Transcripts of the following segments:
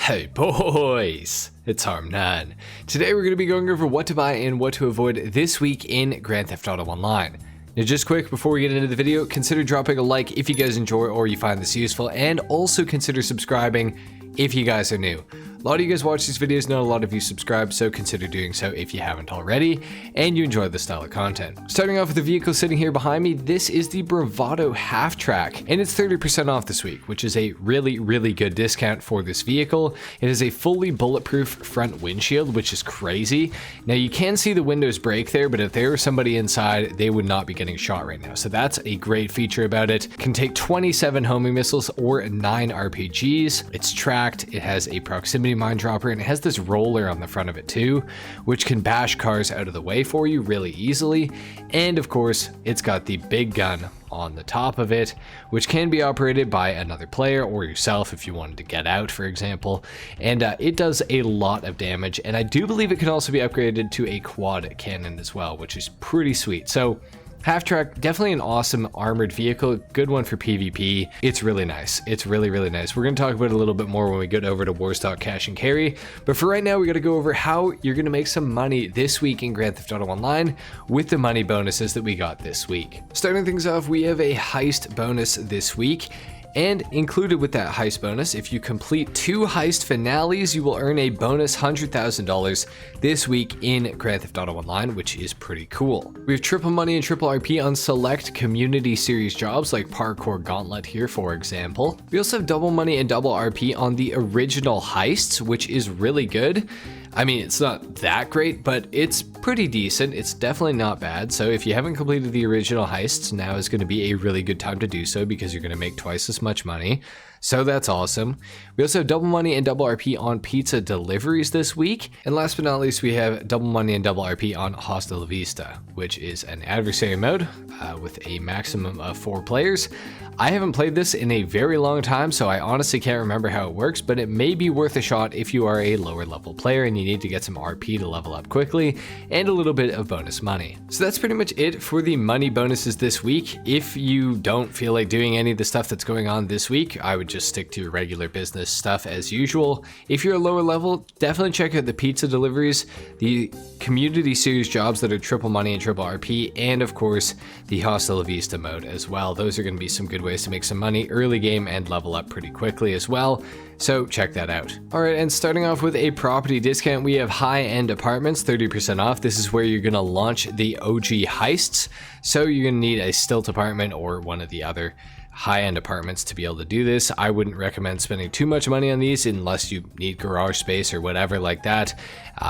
Hey boys, it's HarmNone. Today we're going to be going over what to buy and what to avoid this week in Grand Theft Auto Online. Now just quick, before we get into the video, consider dropping a like if you guys enjoy or you find this useful, and also consider subscribing if you guys are new. A lot of you guys watch these videos, not a lot of you subscribe, so consider doing so if you haven't already, and you enjoy this style of content. Starting off with the vehicle sitting here behind me, this is the Bravado Half Track, and it's 30% off this week, which is a really good discount for this vehicle. It is a fully bulletproof front windshield, which is crazy. Now you can see the windows break there, but if there was somebody inside, they would not be getting shot right now. So that's a great feature about it. Can take 27 homing missiles or 9 RPGs. It's tracked, it has a proximity mine dropper, and it has this roller on the front of it too, which can bash cars out of the way for you really easily. And of course, it's got the big gun on the top of it, which can be operated by another player or yourself if you wanted to get out, for example. And it does a lot of damage, and I do believe it can also be upgraded to a quad cannon as well, which is pretty sweet. So Half Track, definitely an awesome armored vehicle, good one for PvP. It's really nice. It's really nice. We're going to talk about it a little bit more when we get over to Warstock Cash and Carry, but for right now we got to go over how you're going to make some money this week in Grand Theft Auto Online with the money bonuses that we got this week. Starting things off, we have a heist bonus this week. And included with that heist bonus, if you complete 2 heist finales, you will earn a bonus $100,000 this week in Grand Theft Auto Online, which is pretty cool. We have triple money and triple RP on select community series jobs like Parkour Gauntlet here, for example. We also have double money and double RP on the original heists, which is really good. I mean, it's not that great, but it's pretty decent. It's definitely not bad. So if you haven't completed the original heists, now is going to be a really good time to do so because you're going to make twice as much money. So that's awesome. We also have double money and double RP on pizza deliveries this week. And last but not least, we have double money and double RP on Hasta La Vista, which is an adversary mode with a maximum of 4 players. I haven't played this in a very long time, so I honestly can't remember how it works, but it may be worth a shot if you are a lower level player and you need to get some RP to level up quickly and a little bit of bonus money. So that's pretty much it for the money bonuses this week. If you don't feel like doing any of the stuff that's going on this week, I would just stick to your regular business stuff as usual. If you're a lower level, definitely check out the pizza deliveries, the community series jobs that are triple money and triple RP, and of course the Hasta La Vista mode as well. Those are going to be some good ways to make some money early game and level up pretty quickly as well. So check that out. Alright, and starting off with a property discount, we have high-end apartments, 30% off. This is where you're going to launch the OG heists. So you're going to need a stilt apartment or one of the other high-end apartments to be able to do this. I wouldn't recommend spending too much money on these unless you need garage space or whatever like that.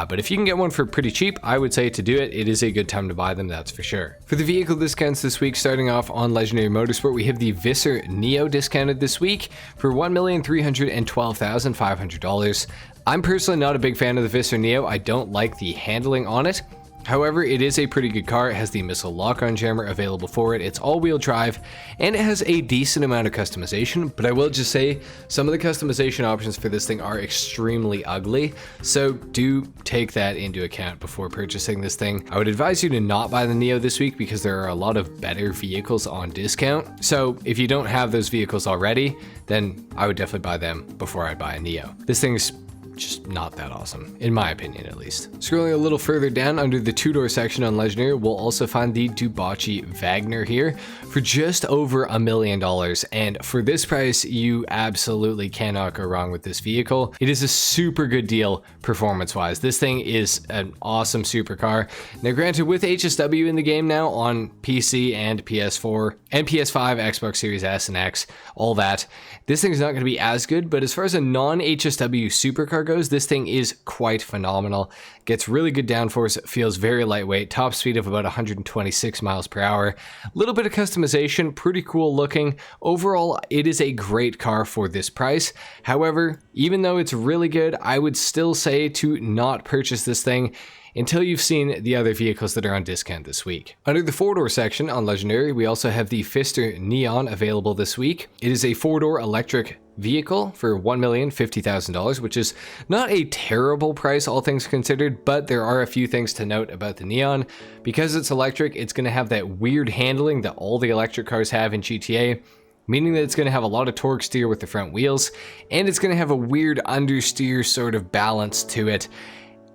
But if you can get one for pretty cheap, I would say to do it. It is a good time to buy them, that's for sure. For the vehicle discounts this week, starting off on Legendary Motorsport, we have the Visser Neo discounted this week for $1,312,500. I'm personally not a big fan of the Visser Neo. I don't like the handling on it. However, it is a pretty good car. It has the missile lock-on jammer available for it. It's all-wheel drive, and it has a decent amount of customization, but I will just say some of the customization options for this thing are extremely ugly, so do take that into account before purchasing this thing. I would advise you to not buy the Neo this week because there are a lot of better vehicles on discount, so if you don't have those vehicles already, then I would definitely buy them before I'd buy a Neo. This thing's just not that awesome, in my opinion at least. Scrolling a little further down under the two-door section on Legendary, we'll also find the Dubocci Wagner here for just over $1 million. And for this price, you absolutely cannot go wrong with this vehicle. It is a super good deal performance-wise. This thing is an awesome supercar. Now granted, with HSW in the game now on PC and PS4 and PS5, Xbox Series S and X, all that, this thing is not going to be as good, but as far as a non-HSW supercar goes, this thing is quite phenomenal. Gets really good downforce, feels very lightweight, top speed of about 126 miles per hour. A little bit of customization, pretty cool looking. Overall, it is a great car for this price. However, even though it's really good, I would still say to not purchase this thing until you've seen the other vehicles that are on discount this week. Under the 4-door section on Legendary, we also have the Pfister Neon available this week. It is a 4-door electric vehicle for $1,050,000, which is not a terrible price all things considered, but there are a few things to note about the Neon. Because it's electric, it's going to have that weird handling that all the electric cars have in GTA. meaning that it's going to have a lot of torque steer with the front wheels, and it's going to have a weird understeer sort of balance to it.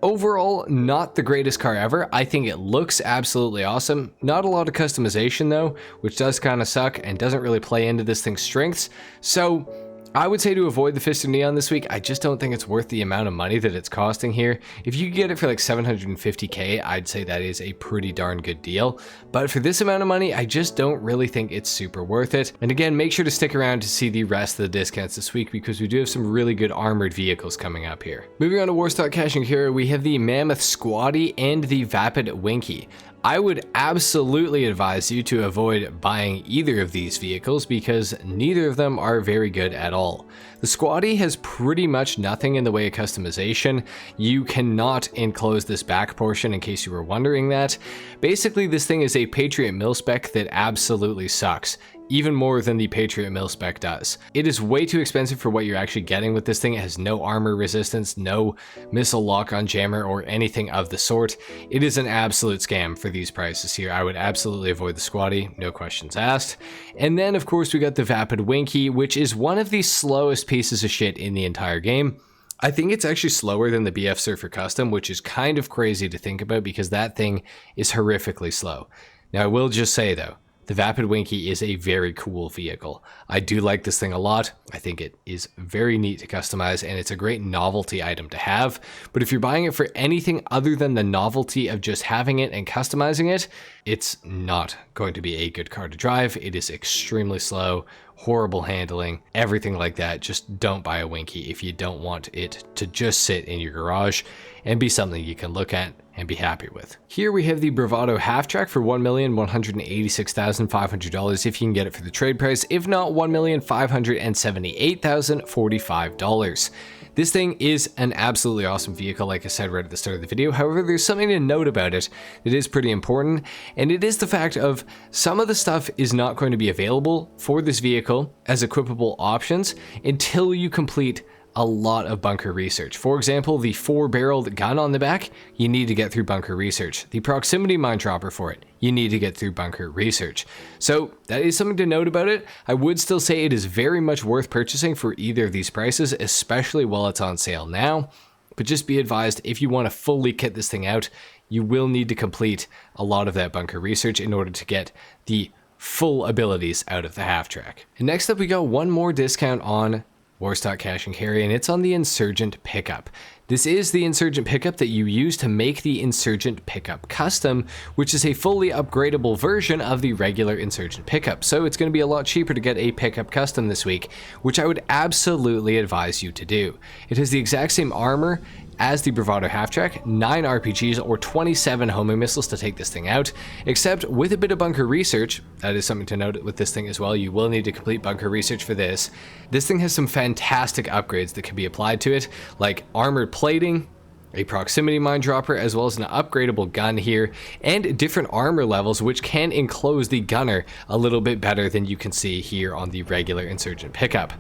Overall, not the greatest car ever. I think it looks absolutely awesome. Not a lot of customization though, which does kind of suck and doesn't really play into this thing's strengths. So I would say to avoid the Fist of Neon this week. I just don't think it's worth the amount of money that it's costing here. If you get it for like 750k, I'd say that is a pretty darn good deal. But for this amount of money, I just don't really think it's super worth it. And again, make sure to stick around to see the rest of the discounts this week because we do have some really good armored vehicles coming up here. Moving on to Warstock Cash and Carry, we have the Mammoth Squatty and the Vapid Winky. I would absolutely advise you to avoid buying either of these vehicles because neither of them are very good at all. The Squatty has pretty much nothing in the way of customization. You cannot enclose this back portion in case you were wondering that. Basically, this thing is a Patriot mil-spec that absolutely sucks. Even more than the Patriot mil-spec does. It is way too expensive for what you're actually getting with this thing. It has no armor resistance, no missile lock-on jammer, or anything of the sort. It is an absolute scam for these prices here. I would absolutely avoid the Squatty, no questions asked. And then, of course, we got the Vapid Winky, which is one of the slowest pieces of shit in the entire game. I think it's actually slower than the BF Surfer Custom, which is kind of crazy to think about because that thing is horrifically slow. Now, I will just say, though, the Vapid Winky is a very cool vehicle. I do like this thing a lot. I think it is very neat to customize and it's a great novelty item to have. But if you're buying it for anything other than the novelty of just having it and customizing it, it's not going to be a good car to drive. It is extremely slow, horrible handling, everything like that. Just don't buy a Winky if you don't want it to just sit in your garage and be something you can look at and be happy with. Here we have the Bravado half track for $1,186,500 if you can get it for the trade price. If not, $1,578,045. This thing is an absolutely awesome vehicle, like I said right at the start of the video. However, there's something to note about it that is pretty important, and it is the fact of some of the stuff is not going to be available for this vehicle as equipable options until you complete a lot of bunker research. For example, the 4-barreled gun on the back, you need to get through bunker research. The proximity mine dropper for it, you need to get through bunker research. So that is something to note about it. I would still say it is very much worth purchasing for either of these prices, especially while it's on sale now. But just be advised, if you want to fully kit this thing out, you will need to complete a lot of that bunker research in order to get the full abilities out of the half track. And next up, we got one more discount on Warstock Cash and Carry, and it's on the Insurgent Pickup. This is the Insurgent Pickup that you use to make the Insurgent Pickup Custom, which is a fully upgradable version of the regular Insurgent Pickup. So it's going to be a lot cheaper to get a Pickup Custom this week, which I would absolutely advise you to do. It has the exact same armor as the Bravado half-track, 9 RPGs or 27 homing missiles to take this thing out, except with a bit of bunker research. That is something to note with this thing as well. You will need to complete bunker research for this. This thing has some fantastic upgrades that can be applied to it, like armored plating, a proximity mine dropper, as well as an upgradable gun here, and different armor levels which can enclose the gunner a little bit better than you can see here on the regular Insurgent Pickup.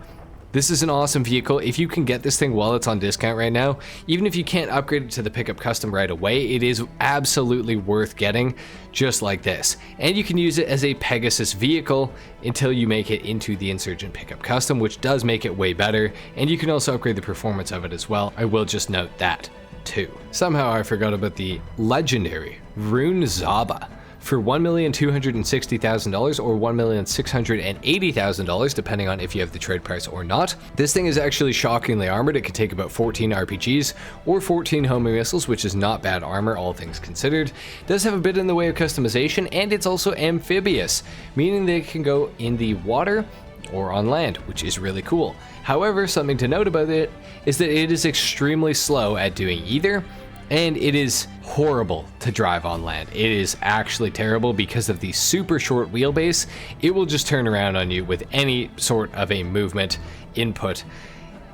This is an awesome vehicle. If you can get this thing while it's on discount right now, even if you can't upgrade it to the Pickup Custom right away, it is absolutely worth getting just like this. And you can use it as a Pegasus vehicle until you make it into the Insurgent Pickup Custom, which does make it way better. And you can also upgrade the performance of it as well. I will just note that too. Somehow I forgot about the legendary Rune Zaba for $1,260,000 or $1,680,000, depending on if you have the trade price or not. This thing is actually shockingly armored. It can take about 14 RPGs or 14 homing missiles, which is not bad armor, all things considered. It does have a bit in the way of customization, and it's also amphibious, meaning that it can go in the water or on land, which is really cool. However, something to note about it is that it is extremely slow at doing either, and it is horrible to drive on land. It is actually terrible because of the super short wheelbase. It will just turn around on you with any sort of a movement input.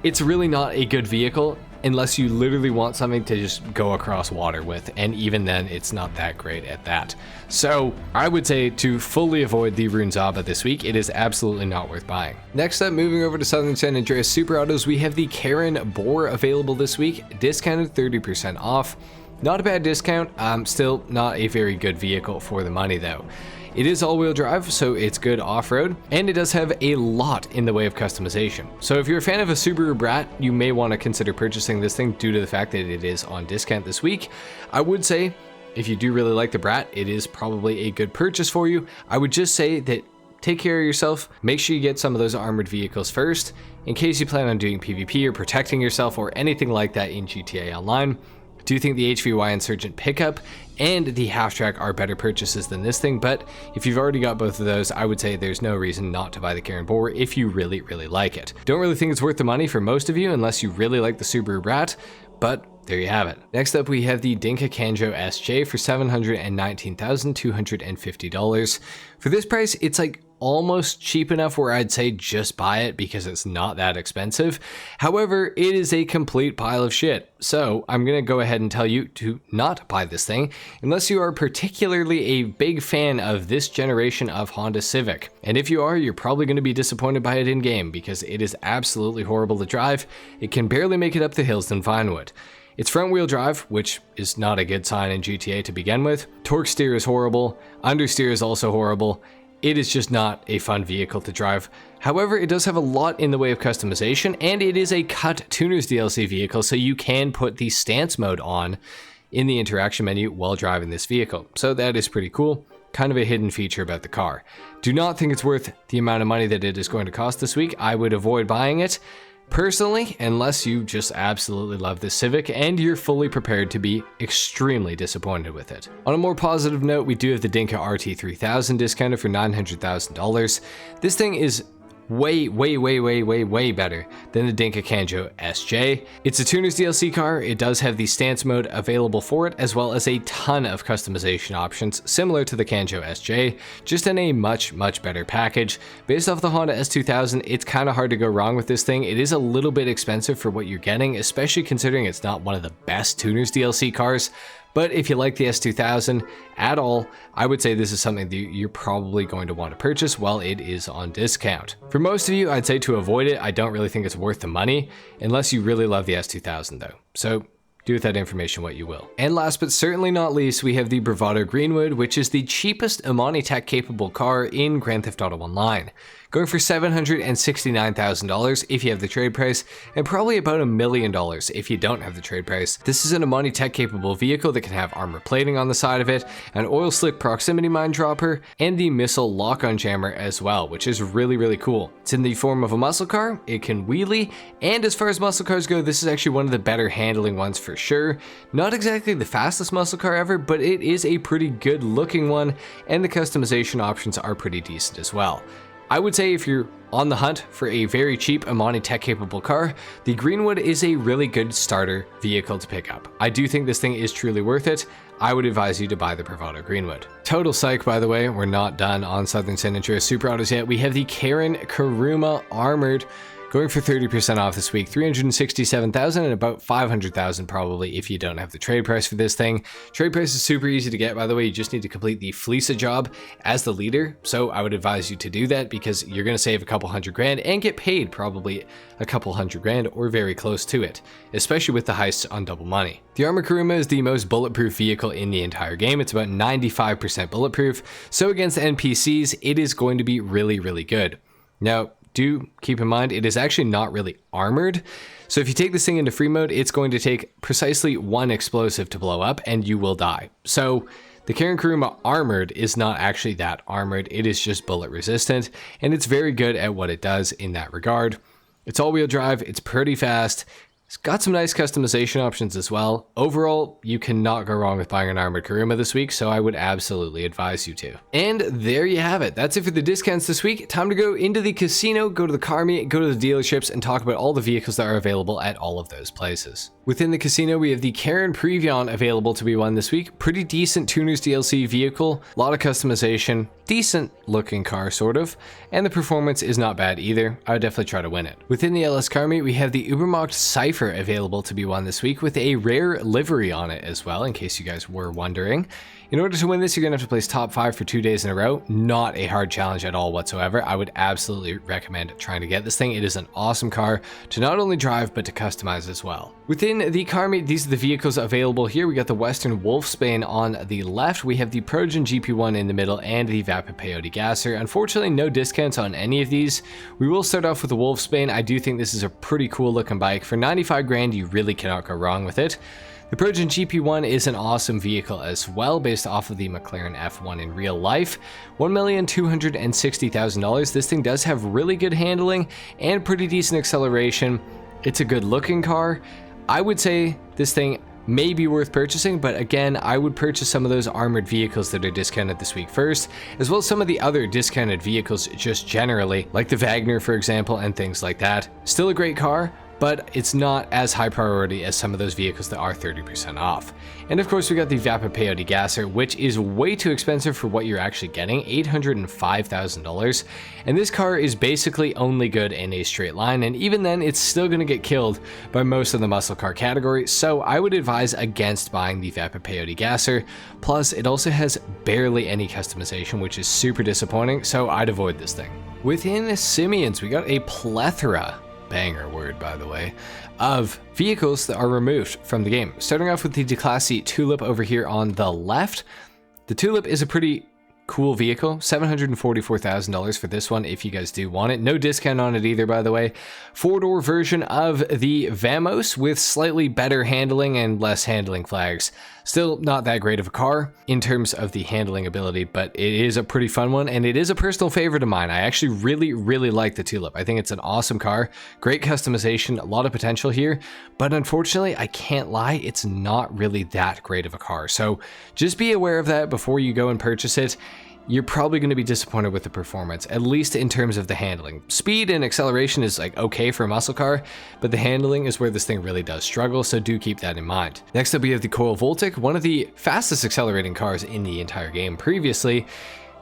It's really not a good vehicle unless you literally want something to just go across water with, and even then it's not that great at that. So I would say to fully avoid the Rune Zaba this week, it is absolutely not worth buying. Next up, moving over to Southern San Andreas Super Autos, we have the Karen Boar available this week, discounted 30% off. Not a bad discount, still not a very good vehicle for the money though. It is all-wheel drive, so it's good off-road, and it does have a lot in the way of customization. So if you're a fan of a Subaru Brat, you may want to consider purchasing this thing due to the fact that it is on discount this week. I would say, if you do really like the Brat, it is probably a good purchase for you. I would just say that take care of yourself, make sure you get some of those armored vehicles first, in case you plan on doing PvP or protecting yourself or anything like that in GTA Online. I do think the HVY Insurgent pickup and the half-track are better purchases than this thing, but if you've already got both of those, I would say there's no reason not to buy the Karen Boar if you really like it. Don't really think it's worth the money for most of you unless you really like the Subaru Brat, but there you have it. Next up, we have the Dinka Kanjo SJ for $719,250. For this price, it's like almost cheap enough where I'd say just buy it because it's not that expensive. However, it is a complete pile of shit. So I'm going to go ahead and tell you to not buy this thing unless you are particularly a big fan of this generation of Honda Civic. And if you are, you're probably going to be disappointed by it in game because it is absolutely horrible to drive. It can barely make it up the hills in Vinewood. It's front wheel drive, which is not a good sign in GTA to begin with. Torque steer is horrible. Understeer is also horrible. It is just not a fun vehicle to drive. However, it does have a lot in the way of customization, and it is a cut tuners DLC vehicle, so you can put the stance mode on in the interaction menu while driving this vehicle. So that is pretty cool. Kind of a hidden feature about the car. Do not think it's worth the amount of money that it is going to cost this week. I would avoid buying it personally, unless you just absolutely love this Civic and you're fully prepared to be extremely disappointed with it. On a more positive note, we do have the Dinka RT3000 discounted for $900,000. This thing is way better than the Dinka Kanjo SJ. It's a tuners DLC car. It does have the stance mode available for it, as well as a ton of customization options similar to the Kanjo SJ, just in a much better package. Based off the Honda S2000, it's kind of hard to go wrong with this thing. It is a little bit expensive for what you're getting, especially considering it's not one of the best tuners DLC cars. But if you like the S2000 at all, I would say this is something that you're probably going to want to purchase while it is on discount. For most of you, I'd say to avoid it. I don't really think it's worth the money, unless you really love the S2000 though. So do with that information what you will. And last but certainly not least, we have the Bravado Greenwood, which is the cheapest Amani Tech capable car in Grand Theft Auto Online. Going for $769,000 if you have the trade price, and probably about $1 million if you don't have the trade price. This is an Amani Tech capable vehicle that can have armor plating on the side of it, an oil slick proximity mine dropper, and the missile lock-on jammer as well, which is really cool. It's in the form of a muscle car, it can wheelie, and as far as muscle cars go, this is actually one of the better handling ones for sure. Not exactly the fastest muscle car ever, but it is a pretty good looking one, and the customization options are pretty decent as well. I would say if you're on the hunt for a very cheap Amani Tech capable car, the Greenwood is a really good starter vehicle to pick up. I do think this thing is truly worth it. I would advise you to buy the Bravado Greenwood. Total psych, by the way, we're not done on Southern San Andreas Super Autos yet. We have the Karen Kuruma Armored, going for 30% off this week, $367,000 and about $500,000 probably if you don't have the trade price for this thing. Trade price is super easy to get, by the way. You just need to complete the Fleesa job as the leader. So I would advise you to do that because you're going to save a couple $100,000 and get paid probably a couple $100,000 or very close to it, especially with the heists on double money. The Armored Kuruma is the most bulletproof vehicle in the entire game. It's about 95% bulletproof. So against NPCs, it is going to be really good. Now, do keep in mind, it is actually not really armored. So if you take this thing into free mode, it's going to take precisely one explosive to blow up and you will die. So the Karen Kuruma Armored is not actually that armored. It is just bullet resistant, and it's very good at what it does in that regard. It's all-wheel drive, it's pretty fast. It's got some nice customization options as well. Overall, you cannot go wrong with buying an Armored Kuruma this week, so I would absolutely advise you to. And there you have it. That's it for the discounts this week. Time to go into the casino, go to the car meet, go to the dealerships, and talk about all the vehicles that are available at all of those places. Within the casino, we have the Karen Previon available to be won this week. Pretty decent tuners DLC vehicle, a lot of customization, decent looking car sort of, and the performance is not bad either. I would definitely try to win it. Within the LS car meet, we have the Ubermacht Cypher available to be won this week with a rare livery on it as well, in case you guys were wondering. In order to win this, you're going to have to place top 5 for 2 days in a row. Not a hard challenge at all whatsoever. I would absolutely recommend trying to get this thing. It is an awesome car to not only drive, but to customize as well. Within the car meet, these are the vehicles available here. We got the Western Wolfsbane on the left. We have the Progen GP1 in the middle and the Vapid Peyote Gasser. Unfortunately, no discounts on any of these. We will start off with the Wolfsbane. I do think this is a pretty cool looking bike. For 95 grand, you really cannot go wrong with it. The Progen GP1 is an awesome vehicle as well, based off of the McLaren F1 in real life. $1,260,000. This thing does have really good handling and pretty decent acceleration. It's a good looking car. I would say this thing may be worth purchasing, but again, I would purchase some of those armored vehicles that are discounted this week first, as well as some of the other discounted vehicles just generally, like the Wagner, for example, and things like that. Still a great car, but it's not as high priority as some of those vehicles that are 30% off. And of course, we got the Vapid Peyote Gasser, which is way too expensive for what you're actually getting, $805,000. And this car is basically only good in a straight line, and even then, it's still going to get killed by most of the muscle car category, so I would advise against buying the Vapid Peyote Gasser. Plus, it also has barely any customization, which is super disappointing, so I'd avoid this thing. Within Simeon's, we got a plethora, banger word by the way, of vehicles that are removed from the game. Starting off with the Declasse Tulip over here on the left. The Tulip is a pretty cool vehicle, $744,000 for this one if you guys do want it. No discount on it either, by the way. 4-door version of the Vamos with slightly better handling and less handling flags. Still not that great of a car in terms of the handling ability, but it is a pretty fun one, and it is a personal favorite of mine. I actually really like the Tulip. I think it's an awesome car, great customization, a lot of potential here, but unfortunately, I can't lie, it's not really that great of a car. So just be aware of that before you go and purchase it. You're probably going to be disappointed with the performance, at least in terms of the handling. Speed and acceleration is like okay for a muscle car, but the handling is where this thing really does struggle, so do keep that in mind. Next up, we have the Coil Voltic, one of the fastest accelerating cars in the entire game previously.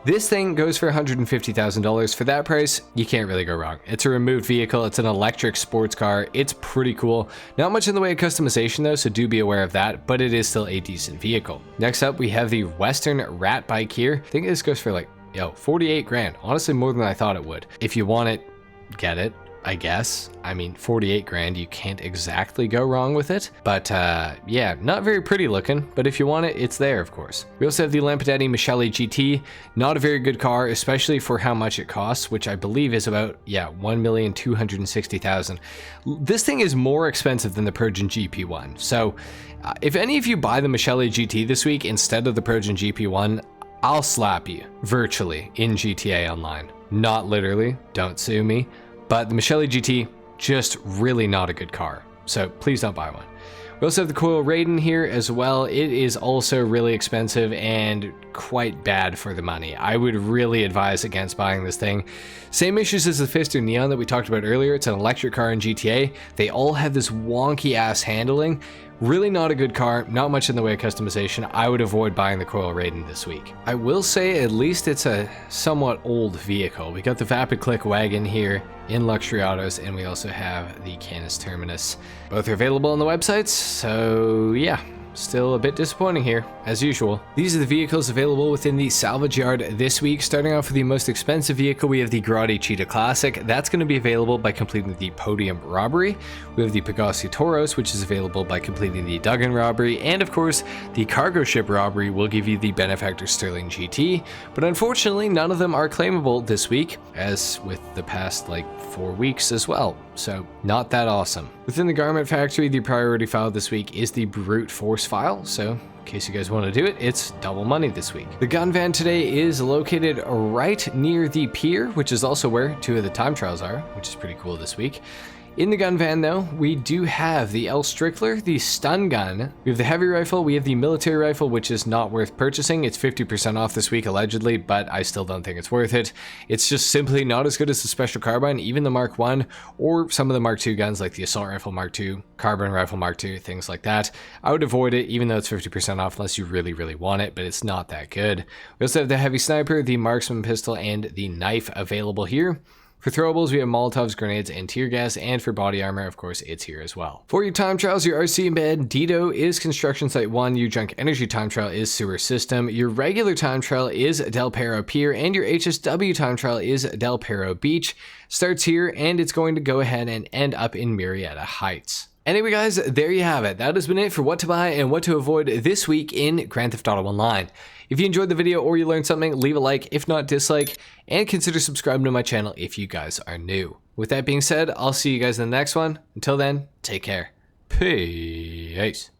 This thing goes for $150,000. For that price, you can't really go wrong. It's a removed vehicle, it's an electric sports car, it's pretty cool. Not much in the way of customization though, so do be aware of that, but it is still a decent vehicle. Next up, we have the Western Rat bike here. I think this goes for like, 48 grand. Honestly, more than I thought it would. If you want it, get it, I guess. I mean, 48 grand, you can't exactly go wrong with it. But yeah, not very pretty looking, but if you want it, it's there, of course. We also have the Lampadati Michele GT. Not a very good car, especially for how much it costs, which I believe is about, $1,260,000. This thing is more expensive than the Progen GP1. So if any of you buy the Michele GT this week instead of the Progen GP1, I'll slap you virtually in GTA Online. Not literally, don't sue me. But the Michele GT, just really not a good car, so please don't buy one. We also have the Coil Raiden here as well. It is also really expensive and quite bad for the money. I would really advise against buying this thing. Same issues as the Fister Neon that we talked about earlier. It's an electric car in GTA. They all have this wonky ass handling. Really not a good car, not much in the way of customization. I would avoid buying the Coil Raiden this week. I will say at least it's a somewhat old vehicle. We got the Vapid Click wagon here in Luxury Autos, and we also have the Canis Terminus. Both are available on the websites, so yeah. Still a bit disappointing here, as usual. These are the vehicles available within the salvage yard this week. Starting off with the most expensive vehicle, we have the Grotti Cheetah Classic. That's going to be available by completing the Podium Robbery. We have the Pegasus Tauros, which is available by completing the Duggan Robbery. And of course, the Cargo Ship Robbery will give you the Benefactor Sterling GT. But unfortunately, none of them are claimable this week, as with the past 4 weeks as well. So not that awesome. Within the Garment Factory, the priority file this week is the Brute Force file, so in case you guys want to do it, it's double money this week. The gun van today is located right near the pier, which is also where 2 of the time trials are, which is pretty cool this week. In the gun van though, we do have the L Strickler, the stun gun, we have the heavy rifle, we have the military rifle, which is not worth purchasing. It's 50% off this week allegedly, but I still don't think it's worth it. It's just simply not as good as the Special Carbine, even the Mark 1, or some of the Mark 2 guns like the Assault Rifle Mark 2, Carbine Rifle Mark 2, things like that. I would avoid it even though it's 50% off unless you really want it, but it's not that good. We also have the Heavy Sniper, the Marksman Pistol, and the Knife available here. For throwables, we have Molotovs, grenades, and tear gas, and for body armor, of course, it's here as well. For your time trials, your RC embed Dido is Construction Site 1, your Junk Energy time trial is Sewer System, your regular time trial is Del Perro Pier, and your HSW time trial is Del Perro Beach. Starts here, and it's going to go ahead and end up in Murrieta Heights. Anyway guys, there you have it. That has been it for what to buy and what to avoid this week in Grand Theft Auto Online. If you enjoyed the video or you learned something, leave a like, if not dislike, and consider subscribing to my channel if you guys are new. With that being said, I'll see you guys in the next one. Until then, take care. Peace.